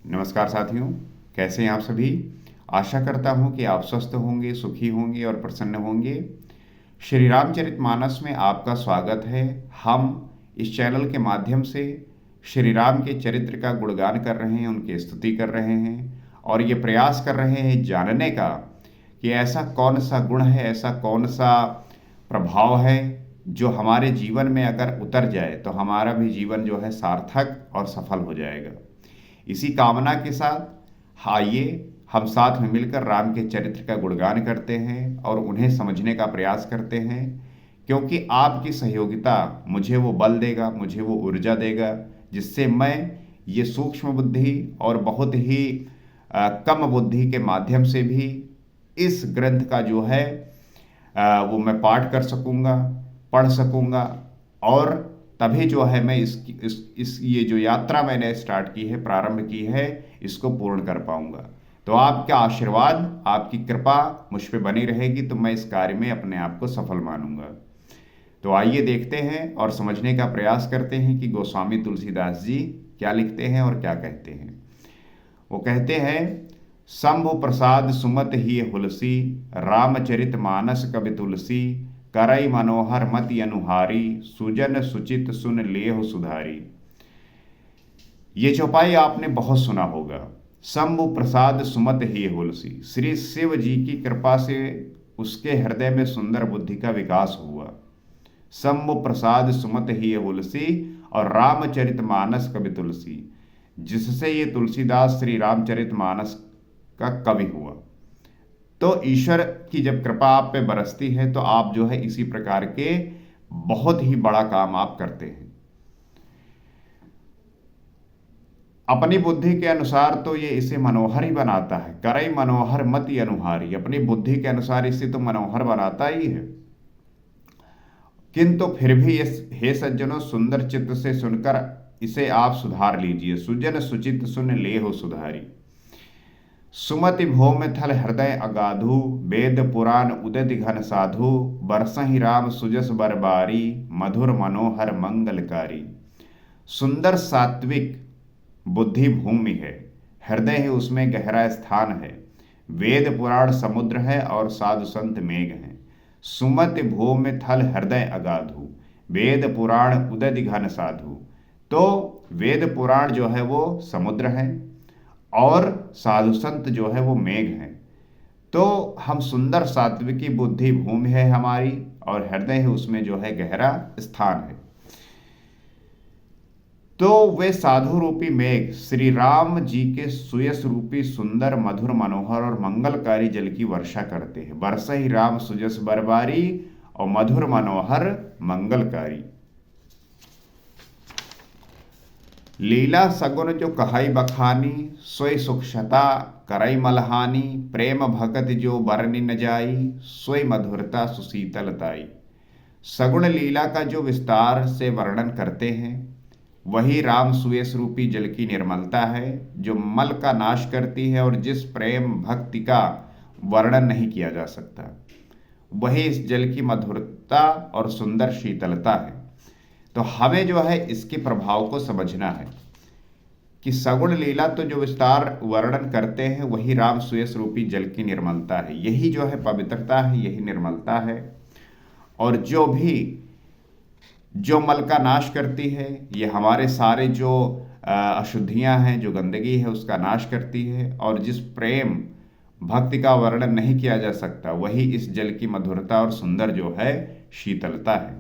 नमस्कार साथियों, कैसे हैं आप सभी। आशा करता हूं कि आप स्वस्थ होंगे, सुखी होंगे और प्रसन्न होंगे। श्री रामचरितमानस में आपका स्वागत है। हम इस चैनल के माध्यम से श्री राम के चरित्र का गुणगान कर रहे हैं, उनकी स्तुति कर रहे हैं और ये प्रयास कर रहे हैं जानने का कि ऐसा कौन सा गुण है, ऐसा कौन सा प्रभाव है जो हमारे जीवन में अगर उतर जाए तो हमारा भी जीवन जो है सार्थक और सफल हो जाएगा। इसी कामना के साथ आइए हम साथ में मिलकर राम के चरित्र का गुणगान करते हैं और उन्हें समझने का प्रयास करते हैं, क्योंकि आपकी सहयोगिता मुझे वो बल देगा, मुझे वो ऊर्जा देगा जिससे मैं ये सूक्ष्म बुद्धि और बहुत ही कम बुद्धि के माध्यम से भी इस ग्रंथ का जो है वो मैं पाठ कर सकूंगा, पढ़ सकूंगा और तभी जो है मैं इस ये जो यात्रा मैंने स्टार्ट की है, प्रारंभ की है, इसको पूर्ण कर पाऊंगा। तो आपका आशीर्वाद, आपकी कृपा मुझ पे बनी रहेगी तो मैं इस कार्य में अपने आप को सफल मानूंगा। तो आइए देखते हैं और समझने का प्रयास करते हैं कि गोस्वामी तुलसीदास जी क्या लिखते हैं और क्या कहते हैं। वो कहते हैं, शंभु प्रसाद सुमत ही हुलसी, रामचरित मानस कवि तुलसी, करई मनोहर मति अनुहारी, सुजन सुचित सुन लेह सुधारी। ये चौपाई आपने बहुत सुना होगा। शंभु प्रसाद सुमत ही हुलसी, श्री शिव जी की कृपा से उसके हृदय में सुंदर बुद्धि का विकास हुआ। शंभु प्रसाद सुमत ही हुलसी और रामचरित मानस कवि तुलसी, जिससे ये तुलसीदास श्री रामचरित मानस का कवि हुआ। तो ईश्वर की जब कृपा आप पे बरसती है तो आप जो है इसी प्रकार के बहुत ही बड़ा काम आप करते हैं। अपनी बुद्धि के अनुसार तो ये इसे मनोहर ही बनाता है। करई मनोहर मति अनुहारी, अपनी बुद्धि के अनुसार इसे तो मनोहर बनाता ही है, किंतु फिर भी ये हे सज्जनों सुंदर चित्त से सुनकर इसे आप सुधार लीजिए। सुजन सुचित सुन लेहो सुधारी। सुमति भौम थल हृदय अगाधु, वेद पुराण उदित घन साधु, बरसहि राम सुजस बरबारी, मधुर मनोहर मंगलकारी। सुंदर सात्विक बुद्धि भूमि है, हृदय है उसमें गहरा स्थान है, वेद पुराण समुद्र है और साधु संत मेघ हैं। सुमति भूम थल हृदय अगाधु, वेद पुराण उदित घन साधु। तो वेद पुराण जो है वो समुद्र है और साधु संत जो है वो मेघ हैं। तो हम सुंदर सात्विकी बुद्धि भूमि है हमारी और हृदय है उसमें जो है गहरा स्थान है। तो वे साधु रूपी मेघ श्री राम जी के सुयस रूपी सुंदर मधुर मनोहर और मंगलकारी जल की वर्षा करते हैं। बरस ही राम सुजस बरबारी और मधुर मनोहर मंगलकारी। लीला सगुन जो कहई बखानी, सोई सुखशता करई मलहानी, प्रेम भगत जो बरनि न जाई, सोई मधुरता सुशीतलताई। सगुण लीला का जो विस्तार से वर्णन करते हैं वही राम सुयस रूपी जल की निर्मलता है, जो मल का नाश करती है और जिस प्रेम भक्ति का वर्णन नहीं किया जा सकता, वही इस जल की मधुरता और सुंदर शीतलता है। तो हमें जो है इसके प्रभाव को समझना है कि सगुण लीला तो जो विस्तार वर्णन करते हैं वही राम सुयस रूपी जल की निर्मलता है। यही जो है पवित्रता है, यही निर्मलता है। और जो मल का नाश करती है, ये हमारे सारे जो अशुद्धियां हैं, जो गंदगी है उसका नाश करती है। और जिस प्रेम भक्ति का वर्णन नहीं किया जा सकता वही इस जल की मधुरता और सुंदर जो है शीतलता है।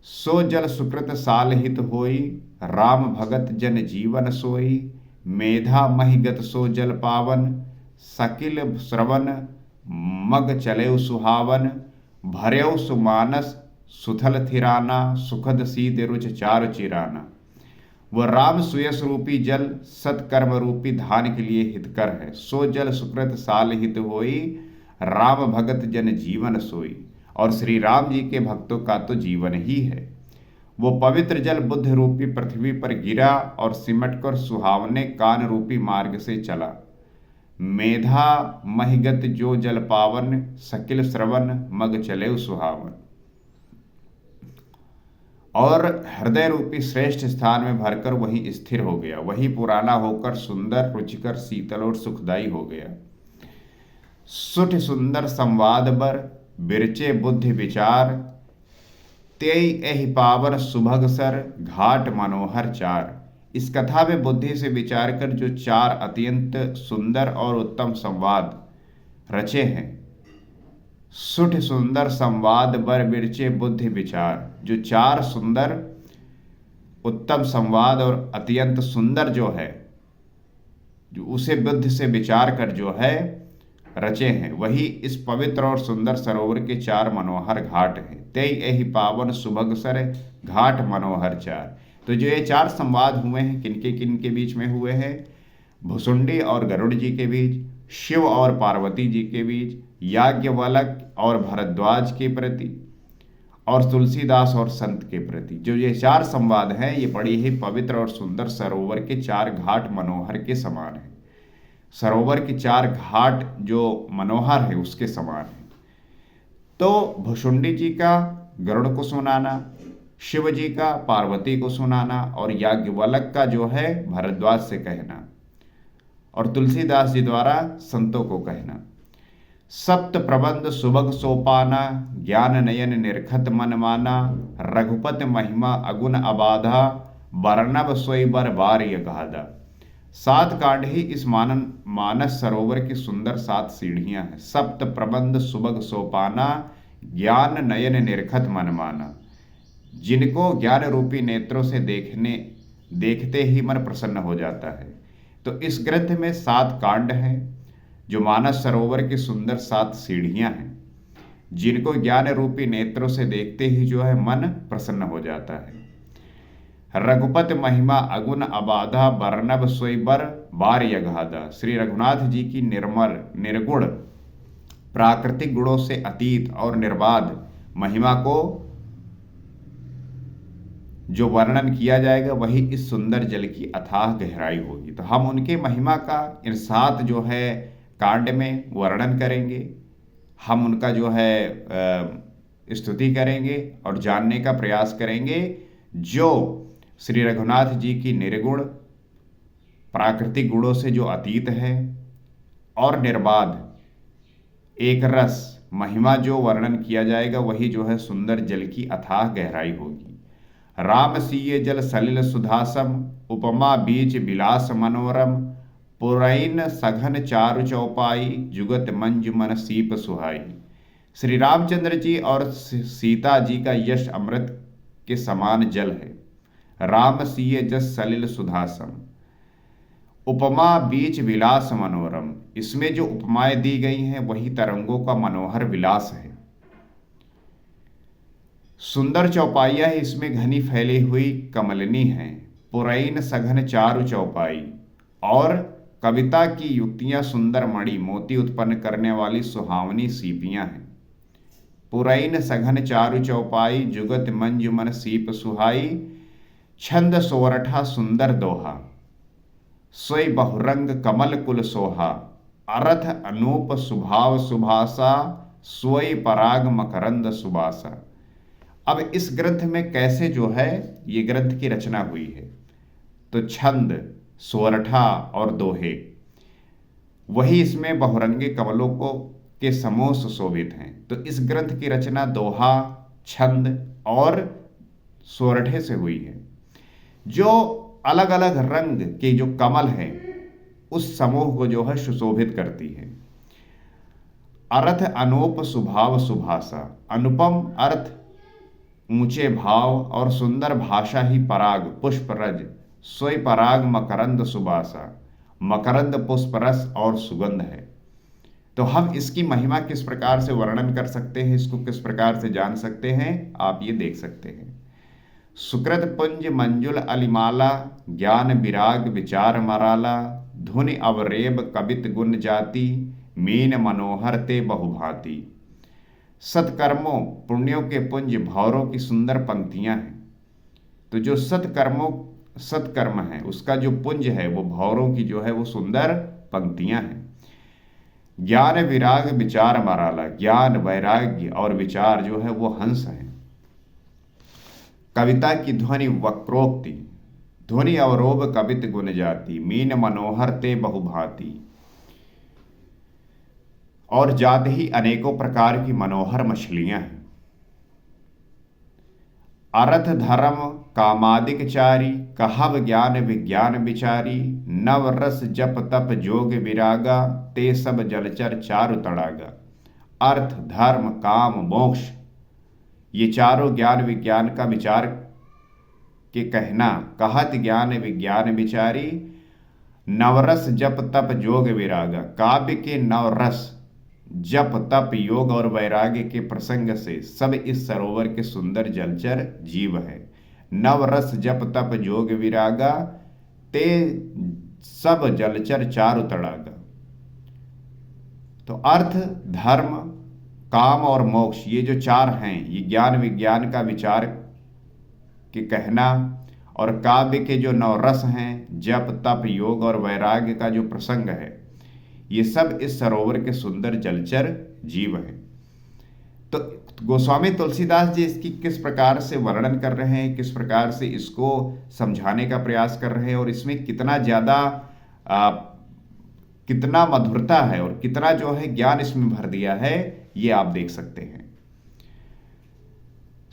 सो जल सुकृत साल हित होई, राम भगत जन जीवन सोई, मेधा महिगत सो जल पावन, सकिल श्रवण मग चले सुहावन, भर्यौ सुमानस सुथल थिराना, सुखद सीत रुच चारु चिराना। वह राम सुयस रूपी जल सत्कर्म रूपी धान के लिए हितकर है। सो जल सुकृत साल हित होई, राम भगत जन जीवन सोई। और श्री राम जी के भक्तों का तो जीवन ही है। वो पवित्र जल बुद्ध रूपी पृथ्वी पर गिरा और सिमट कर सुहावने कान रूपी मार्ग से चला। मेधा महिगत जो जल पावन, सकिल श्रवण मग चले सुहावन। और हृदय रूपी श्रेष्ठ स्थान में भरकर वहीं स्थिर हो गया। वही पुराना होकर सुंदर, रुचिकर, शीतल और सुखदायी हो गया। सुठ सुंदर संवाद बर बिरचे बुद्धि विचार, तेई एहि पावन सुभग सर घाट मनोहर चार। इस कथा में बुद्धि से विचार कर जो चार अत्यंत सुंदर और उत्तम संवाद रचे हैं, सुठ सुंदर संवाद बर बिरचे बुद्धि विचार, जो चार सुंदर उत्तम संवाद और अत्यंत सुंदर जो है, जो उसे बुद्धि से विचार कर जो है रचे हैं, वही इस पवित्र और सुंदर सरोवर के चार मनोहर घाट हैं। तेई एहि पावन सुभग सर घाट मनोहर चार। तो जो ये चार संवाद हुए हैं, किनके किनके बीच में हुए हैं? भुसुंडी और गरुड़ जी के बीच, शिव और पार्वती जी के बीच, याज्ञवल्क्य और भरद्वाज के प्रति, और तुलसीदास और संत के प्रति। जो ये चार संवाद हैं, ये बड़ी ही पवित्र और सुंदर सरोवर के चार घाट मनोहर के समान है। सरोवर के चार घाट जो मनोहर है उसके समान है। तो भुसुंडी जी का गरुड़ को सुनाना, शिव जी का पार्वती को सुनाना, और याज्ञवल्क्य का जो है भरद्वाज से कहना, और तुलसीदास जी द्वारा संतों को कहना। सप्त प्रबंध सुभग सोपाना, ज्ञान नयन निरखत मन माना, रघुपत महिमा अगुण अबाधा, वर्णव सोई बर बार्य गाधा। सात कांड ही इस मानस सरोवर की सुंदर सात सीढ़ियां हैं। सप्त प्रबंध सुभग सोपाना, ज्ञान नयन निरखत मन माना। जिनको ज्ञान रूपी नेत्रों से देखते ही मन प्रसन्न हो जाता है। तो इस ग्रंथ में सात कांड हैं, जो मानस सरोवर की सुंदर सात सीढ़ियां हैं, जिनको ज्ञान रूपी नेत्रों से देखते ही जो है मन प्रसन्न हो जाता है। रघुपत महिमा अगुण अबाधा, वर्णव सोई बर बार्य गाधा। श्री रघुनाथ जी की निर्मल निर्गुण प्राकृतिक गुणों से अतीत और निर्बाध महिमा को जो वर्णन किया जाएगा, वही इस सुंदर जल की अथाह गहराई होगी। तो हम उनके महिमा का इन सात जो है कांड में वर्णन करेंगे। हम उनका जो है स्तुति करेंगे और जानने का प्रयास करेंगे, जो श्री रघुनाथ जी की निर्गुण प्राकृतिक गुणों से जो अतीत है और निर्बाध एक रस महिमा जो वर्णन किया जाएगा, वही जो है सुंदर जल की अथाह गहराई होगी। राम सीये जल सलिल सुधासम, उपमा बीच विलास मनोरम, पुरैन सघन चारु चौपाई, जुगत मंजु मन सीप सुहाई। श्री रामचंद्र जी और सीता जी का यश अमृत के समान जल है। राम सीये जस सलिल सुधासम, उपमा बीच विलास मनोरम। इसमें जो उपमाएं दी गई हैं, वही तरंगों का मनोहर विलास है। सुंदर चौपाइयां इसमें घनी फैली हुई कमलनी हैं। पुरैन सघन चारु चौपाई, और कविता की युक्तियां सुंदर मणि मोती उत्पन्न करने वाली सुहावनी सीपियां हैं। पुरैन सघन चारु चौपाई, जुगत मंजु मन सीप सुहाई, छंद सोरठा सुंदर दोहा, सोई बहुरंग कमल कुल सोहा, अरथ अनूप सुभाव सुभासा, सोई पराग मकरंद सुबासा। अब इस ग्रंथ में कैसे जो है ये ग्रंथ की रचना हुई है, तो छंद, सोरठा और दोहे, वही इसमें बहुरंगे कमलों को के समूह सुशोभित हैं। तो इस ग्रंथ की रचना दोहा, छंद और सोरठे से हुई है, जो अलग अलग रंग के जो कमल हैं उस समूह को जो है सुशोभित करती है। अर्थ अनूप सुभाव सुभाषा, अनुपम अर्थ, ऊंचे भाव और सुंदर भाषा ही पराग पुष्प रज, सोई पराग मकरंद सुबासा। मकरंद पुष्प रस और सुगंध है। तो हम इसकी महिमा किस प्रकार से वर्णन कर सकते हैं, इसको किस प्रकार से जान सकते हैं, आप ये देख सकते हैं। सुकृत पुंज मंजुल अलिमाला, ज्ञान विराग विचार मराला, धुनि अवरेब कवित गुण जाति, मीन मनोहर ते बहुभांति। सत्कर्मों पुण्यों के पुंज भौरों की सुंदर पंक्तियां हैं। तो जो सत्कर्म है उसका जो पुंज है वो भौरों की जो है वो सुंदर पंक्तियां हैं। ज्ञान विराग विचार मराला, ज्ञान वैराग्य और विचार जो है वो हंस है। कविता की ध्वनि वक्रोक्ति, ध्वनि अवरोभ कवित गुण जाति, मीन मनोहर ते बहुभांति। और जात ही अनेकों प्रकार की मनोहर मछलियां हैं। अर्थ धर्म कामादिक चारी, कहव ज्ञान विज्ञान विचारी, नव रस जप तप जोग विरागा, ते सब जलचर चारु तड़ागा। अर्थ धर्म काम मोक्ष, ये चारों ज्ञान विज्ञान का विचार के कहना, कहत ज्ञान विज्ञान विचारी, नवरस जप तप जोग विरागा। काव्य के नवरस जप तप योग और वैराग्य के प्रसंग से सब इस सरोवर के सुंदर जलचर जीव है। नवरस जप तप जोग विरागा, ते सब जलचर चारु तड़ागा। तो अर्थ धर्म काम और मोक्ष, ये जो चार हैं, ये ज्ञान विज्ञान का विचार के कहना, और काव्य के जो नवरस हैं, जप तप योग और वैराग्य का जो प्रसंग है, ये सब इस सरोवर के सुंदर जलचर जीव हैं। तो गोस्वामी तुलसीदास जी इसकी किस प्रकार से वर्णन कर रहे हैं, किस प्रकार से इसको समझाने का प्रयास कर रहे हैं, और इसमें कितना ज़्यादा कितना मधुरता है और कितना जो है ज्ञान इसमें भर दिया है, ये आप देख सकते हैं।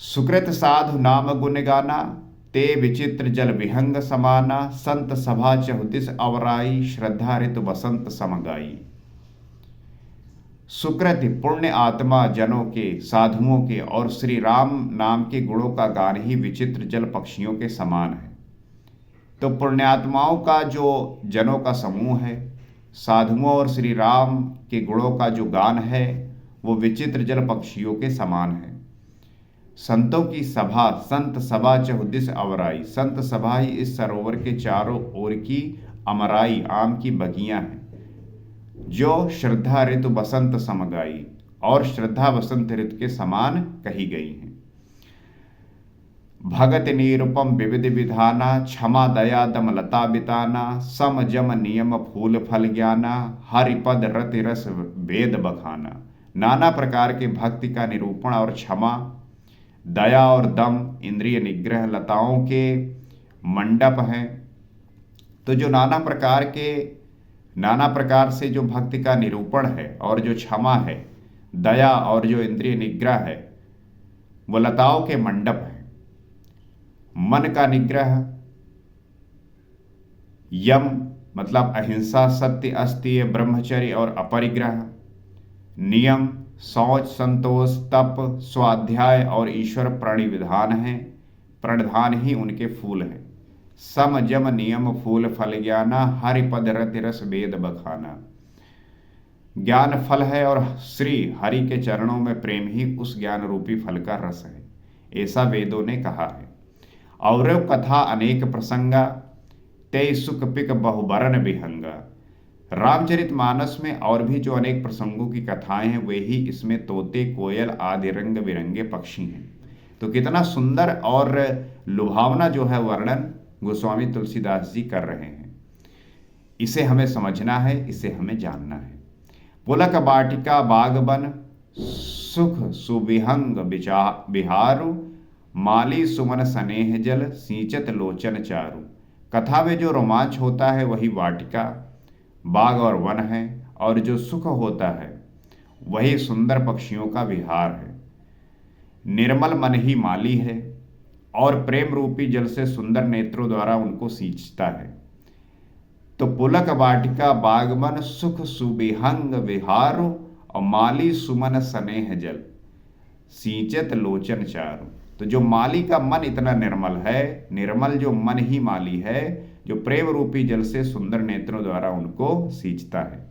सुकृत साधु नाम गुण गाना, ते विचित्र जल विहंग समाना, संत सभा चहुदिस अवराई, श्रद्धा ऋतु बसंत समगाई। सुकृत पुण्य आत्मा जनों के, साधुओं के और श्री राम नाम के गुणों का गान ही विचित्र जल पक्षियों के समान है। तो पुण्यात्माओं का जो जनों का समूह है, साधुओं और श्री राम के गुणों का जो गान है, वो विचित्र जल पक्षियों के समान है। संतों की सभा, संत सभा चहुदिस अवराई, संत सभा ही इस सरोवर के चारों ओर की अमराई, आम की बगियां हैं, जो श्रद्धा ऋतु बसंत समगाई, और श्रद्धा बसंत ऋतु के समान कही गई हैं। भगत निरुपम विविध विधाना, क्षमा दया दम लता बिताना, सम जम नियम फूल फल ज्ञाना, हरिपद रति रस वेद बखाना। नाना प्रकार के भक्ति का निरूपण और क्षमा, दया और दम, इंद्रिय निग्रह, लताओं के मंडप हैं। तो जो नाना प्रकार से जो भक्ति का निरूपण है, और जो क्षमा है, दया और जो इंद्रिय निग्रह है, वो लताओं के मंडप हैं। मन का निग्रह, यम मतलब अहिंसा, सत्य अस्तेय ब्रह्मचर्य और अपरिग्रह, नियम शौच संतोष तप स्वाध्याय और ईश्वर प्रणिविधान हैं, प्रणिधान ही उनके फूल हैं। सम जम नियम फूल फल ज्ञाना, हरिपद रति रस वेद बखाना। ज्ञान फल है और श्री हरि के चरणों में प्रेम ही उस ज्ञान रूपी फल का रस है, ऐसा वेदों ने कहा है। और कथा अनेक प्रसंगा, ते सुख पिक बहुबरन विहंगा। रामचरितमानस में और भी जो अनेक प्रसंगों की कथाएं हैं, वे ही इसमें तोते कोयल आदि रंग बिरंगे पक्षी हैं। तो कितना सुंदर और लुभावना जो है वर्णन गोस्वामी तुलसीदास जी कर रहे हैं। इसे हमें समझना है, इसे हमें जानना है। पुलक बाटिका बागबन, सुख सुविहंग बिहारु, माली सुमन स्नेह जल, सींचत लोचन चारु। कथा में जो रोमांच होता है वही वाटिका, बाग और वन है, और जो सुख होता है वही सुंदर पक्षियों का विहार है। निर्मल मन ही माली है, और प्रेम रूपी जल से सुंदर नेत्रों द्वारा उनको सींचता है। तो पुलक वाटिका बागमन, सुख सुविहंग विहारो, और माली सुमन स्नेह जल, सींचत लोचन चारु। तो जो माली का मन इतना निर्मल है, निर्मल जो मन ही माली है, जो प्रेम रूपी जल से सुंदर नेत्रों द्वारा उनको सींचता है।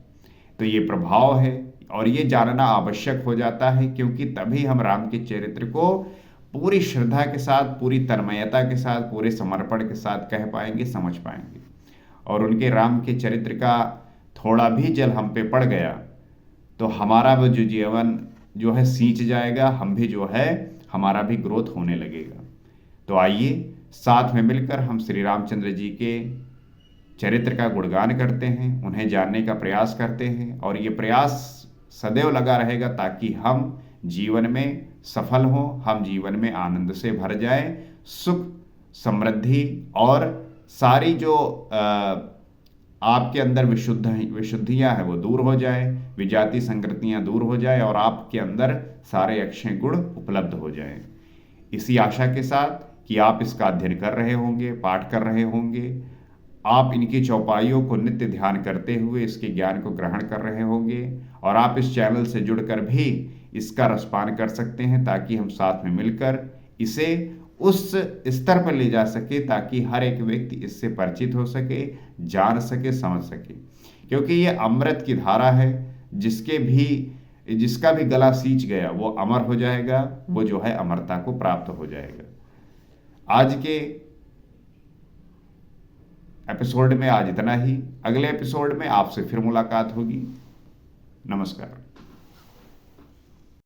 तो ये प्रभाव है, और ये जानना आवश्यक हो जाता है, क्योंकि तभी हम राम के चरित्र को पूरी श्रद्धा के साथ, पूरी तन्मयता के साथ, पूरे समर्पण के साथ कह पाएंगे, समझ पाएंगे। और उनके राम के चरित्र का थोड़ा भी जल हम पे पड़ गया तो हमारा वो जो जीवन जो है सींच जाएगा, हम भी जो है हमारा भी ग्रोथ होने लगेगा। तो आइए साथ में मिलकर हम श्री रामचंद्र जी के चरित्र का गुणगान करते हैं, उन्हें जानने का प्रयास करते हैं, और ये प्रयास सदैव लगा रहेगा ताकि हम जीवन में सफल हों, हम जीवन में आनंद से भर जाएं, सुख, समृद्धि और सारी जो आपके अंदर विशुद्धियां हैं वो दूर हो जाए, विजाति संगतियां दूर हो जाए और आपके अंदर सारे अक्षय गुण उपलब्ध हो जाएं। इसी आशा के साथ कि आप इसका अध्ययन कर रहे होंगे, पाठ कर रहे होंगे, आप इनकी चौपाइयों को नित्य ध्यान करते हुए इसके ज्ञान को ग्रहण कर रहे होंगे और आप इस चैनल से जुड़कर भी इसका रसपान कर सकते हैं, ताकि हम साथ में मिलकर इसे उस स्तर पर ले जा सके ताकि हर एक व्यक्ति इससे परिचित हो सके, जान सके, समझ सके। क्योंकि ये अमृत की धारा है, जिसका भी गला सींच गया वो अमर हो जाएगा, वो जो है अमरता को प्राप्त हो जाएगा। आज के एपिसोड में आज इतना ही। अगले एपिसोड में आपसे फिर मुलाकात होगी। नमस्कार।